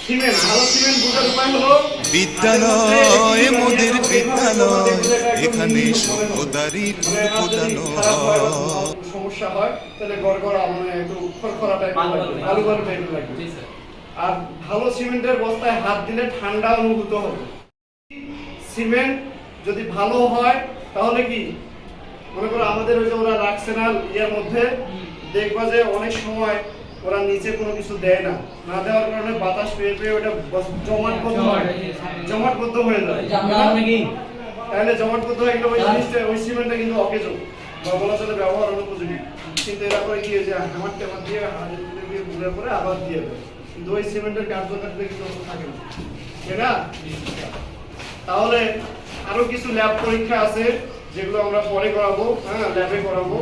Cement ভালো cement বোঝার উপায় হলো বিদ্যালয় মোদের বিদ্যালয়, এখানে সভ্যতারই ফুল ফোটানো হয়। সমস্যা হয় তাহলে গড়গড়া মানে একটু খড়খড়া টাইপের লাগবে, বালু বালু টাইপের লাগবে। আর ভালো সিমেন্টের বস্তায় হাত দিলে ঠান্ডা অনুভূত হবে। সিমেন্ট যদি ভালো হয় তাহলে কি মনে করো আমাদের ওই যে ওরা রাখছে না ইয়ার মধ্যে, দেখবা যে অনেক সময় ওরা নিচে কোনো কিছু দেয় না, না দেওয়ার কারণে বাতাস পেয়ে পেয়ে ওটা জমাটবদ্ধ হয়, জমাটবদ্ধ হয়ে যায়। তাহলে জমাটবদ্ধ হয়ে গেলে ওই জিনিসটা ওই সিমেন্টটা কিন্তু অকেজ বা বলা চলে ব্যবহার অনুপযোগী। কিন্তু এরা করে কি যে হামার টেমার দিয়ে হাড়ি দিয়ে ঘুরে করে আবার দিয়ে দেয়, কিন্তু ওই সিমেন্টের কার্যকারিতা কিন্তু থাকে না, তাই না? তাহলে আরো কিছু ল্যাব পরীক্ষা আছে যেগুলো আমরা পরে করাবো, হ্যাঁ ল্যাবে করাবো।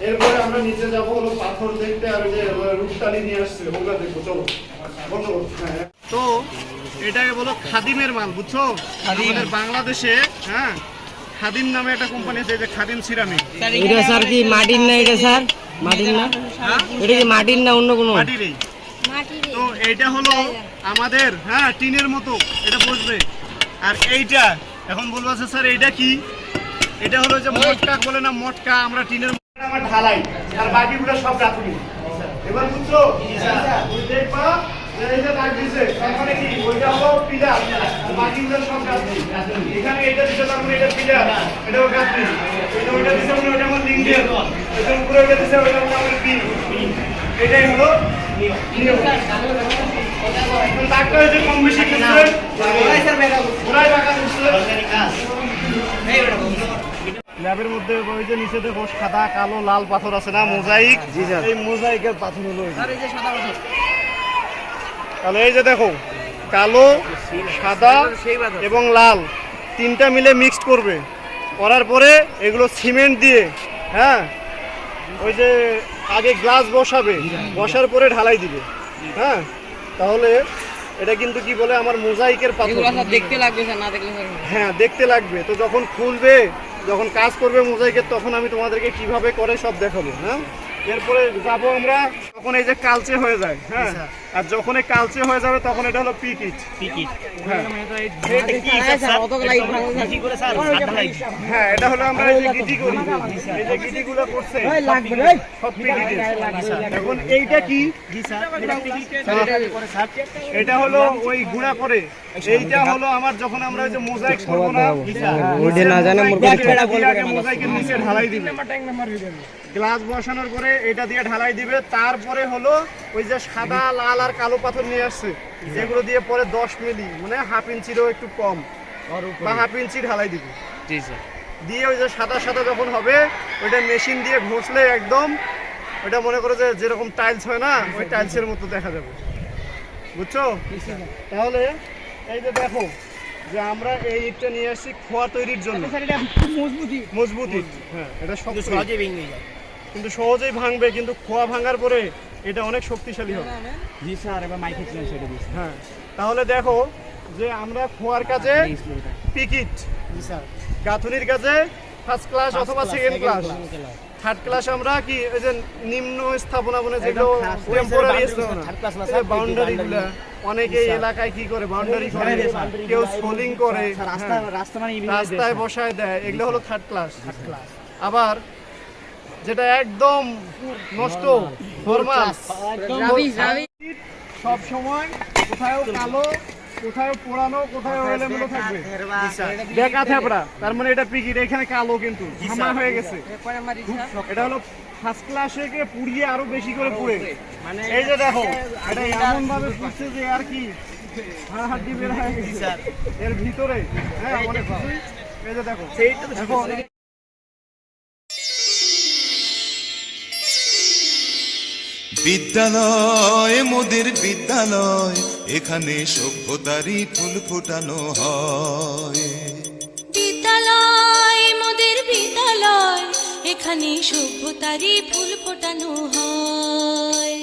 এরপরে আমরা নিচে যাবো হলো পাথর দেখতে, আর যে রূপটালি নিয়ে আসছে ওগুলা দেখবো। চলো বন্ধ করো। হ্যাঁ, তো এটাকে বলো খাদিমের মাল, বুঝছো? আমাদের বাংলাদেশে হ্যাঁ খাদিম নামে একটা কোম্পানি আছে, যে খাদিম সিরামিক। এটা স্যার কি মাটির না? এটা স্যার মাটির না? এটা কি মাটির না অন্য কোনো? মাটিরই। তো এইটা হলো আমাদের হ্যাঁ টিনের মতো, এটা বসবে। আর এইটা এখন বলবো স্যার এইটা কি? এটা হলো যে মটকা বলে না, মটকা আমরা টিনের আমার ঢালাই, আর বাকিগুলো সব গাঁথুনি। এবার বুঝছো? দেখবা এই যে দাগ দিছে তার মানে কি ওইটা হলো পিলার, বাকিগুলো সব গাঁথুনি। এখানে এটা দিছে তার মানে এটা পিলার, এটাও গাঁথুনি। এটা ওইটা দিছে মানে ওইটা আমার লিঙ্গের, এটা উপরে ওইটা দিছে ওইটা আমার পিন। এটাই হলো নিয়ম। এখন দাগটা হচ্ছে কম বেশি করছে, ঘোড়ায় বাঁকা করছে। ল্যাবের মধ্যে ওই যে নিচে দেখো সাদা কালো লাল পাথর আছে না, মোজাইক। এই মোজাইকের পাথর হলো তাহলে এই যে দেখো কালো, সাদা এবং লাল তিনটা মিলে মিক্সড করবে, করার পরে এগুলো সিমেন্ট দিয়ে হ্যাঁ ওই যে আগে গ্লাস বসাবে, বসার পরে ঢালাই দিবে। হ্যাঁ তাহলে এটা কিন্তু কি বলে আমার মোজাইকের পাথর। দেখতে লাগবে স্যার, না দেখলে হ্যাঁ দেখতে লাগবে। তো যখন খুলবে, যখন কাজ করবে মোজাইকের, তখন আমি তোমাদেরকে কিভাবে করে সব দেখাবো। হ্যাঁ এরপরে যাবো আমরা, তখন এই যে কালচে হয়ে যায়। হ্যাঁ আর যখন এই কালচে হয়ে যাবে তখন এটা হলো পিকিট। হ্যাঁ হ্যাঁ এটা হলো আমরা এই যে গিটি করি, এই যে গিটিগুলো করছে সব পিকিট। এখন এইটা কি? এটা হলো ওই গুঁড়া করে। এইটা হলো আমার যখন আমরা ওই যে মোজাইক করবো না, মোজাইকের নিচে ঢালাই দিবে, গ্লাস বসানোর পরে এটা দিয়ে ঢালাই দিবে। তারপরে হলো ওই যে সাদা লাল আর কালো পাথর নিয়ে আসছে, যেগুলো দিয়ে পরে 10 মিলি মানে হাফ ইঞ্চিরও একটু কম বা হাফ ইঞ্চি ঢালাই দিবে। দিয়ে ওই যে সাদা সাদা যখন হবে ওইটা মেশিন দিয়ে ঘষলে একদম ওইটা মনে করো যে যেরকম টাইলস হয় না, ওই টাইলসের মতো দেখা যাবে। বুঝছো? তাহলে এই যে দেখো যে আমরা এই ইটটা নিয়ে আসছি খোয়া তৈরির জন্য, মজবুত ইট। হ্যাঁ এটা সহজেই ভেঙে যায়, কিন্তু সহজেই ভাঙবে, কিন্তু খোয়া ভাঙার পরে এটা অনেক শক্তিশালী হবে। হ্যাঁ তাহলে দেখো যে আমরা খোয়ার কাজে পিকিট, গাঁথুনির কাজে ফার্স্ট ক্লাস অথবা সেকেন্ড ক্লাস, থার্ড ক্লাস আমরা কি ওই যে নিম্ন স্থাপনা মানে যেগুলো টেম্পোরারি বাউন্ডারি গুলা, অনেকে এলাকায় কি করে বাউন্ডারি করে, কেউ সোলিং করে, রাস্তায় বসায় দেয়, এগুলো হলো থার্ড ক্লাস। আবার যেটা একদম নষ্ট নরমাল সব সময় কোথাও কালো, কোথাও পোড়ানো, কোথাও এলোমেলো থাকবে, দেখা থেপড়া, তার মানে এটা পিকিট। এখানে কালো কিন্তু ঝামা হয়ে গেছে, এটা হলো ফার্স্ট ক্লাসে পুড়িয়ে আরো বেশি করে পুড়ে। এই যে দেখো এটা এমন ভাবে পুড়ছে যে আর কি হাড্ডি বের হয়ে গেছে এর ভিতরে। হ্যাঁ অনেক কিছুই। এই যে দেখো এখন বিদ্যালয় মোদের বিদ্যালয়, এখানে সভ্যতারই ফুল ফোটানো হয়। বিদ্যালয় মোদের বিদ্যালয়, এখানে সভ্যতারই ফুল ফোটানো হয়।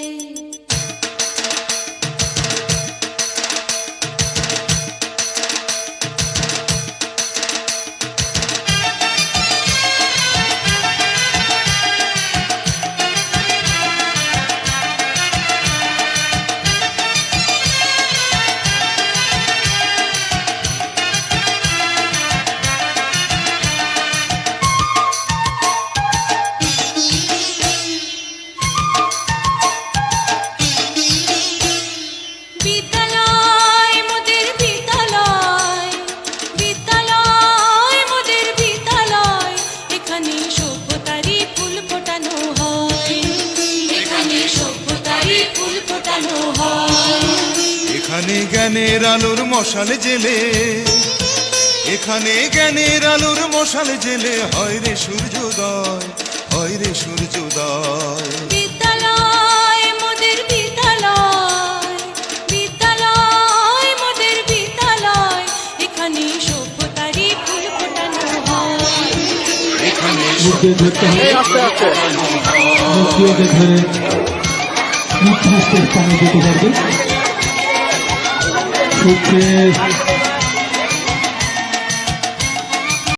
বিদ্যালয় মোদের বিদ্যালয়, বিদ্যালয় মোদের বিদ্যালয়, এখানে সভ্যতারই ফুল ফোটানো হয়, এখানে সভ্যতারই ফুল ফোটানো হয়। এখানে জ্ঞানের আলোর মশাল জেলে, এখানে জ্ঞানের আলোর মশাল জেলে হয় রে সূর্যোদয়, হয় রে সূর্যোদয়। বিদ্যালয় মোদের বিদ্যালয়, বিদ্যালয় মোদের বিদ্যালয়, এখানে সভ্যতারই ফুল ফোটানো হয়, এখানে মুখে ধরতে হবে মুখিয়ে ধরে নির্দিষ্ট স্থানে যেতে পারবে।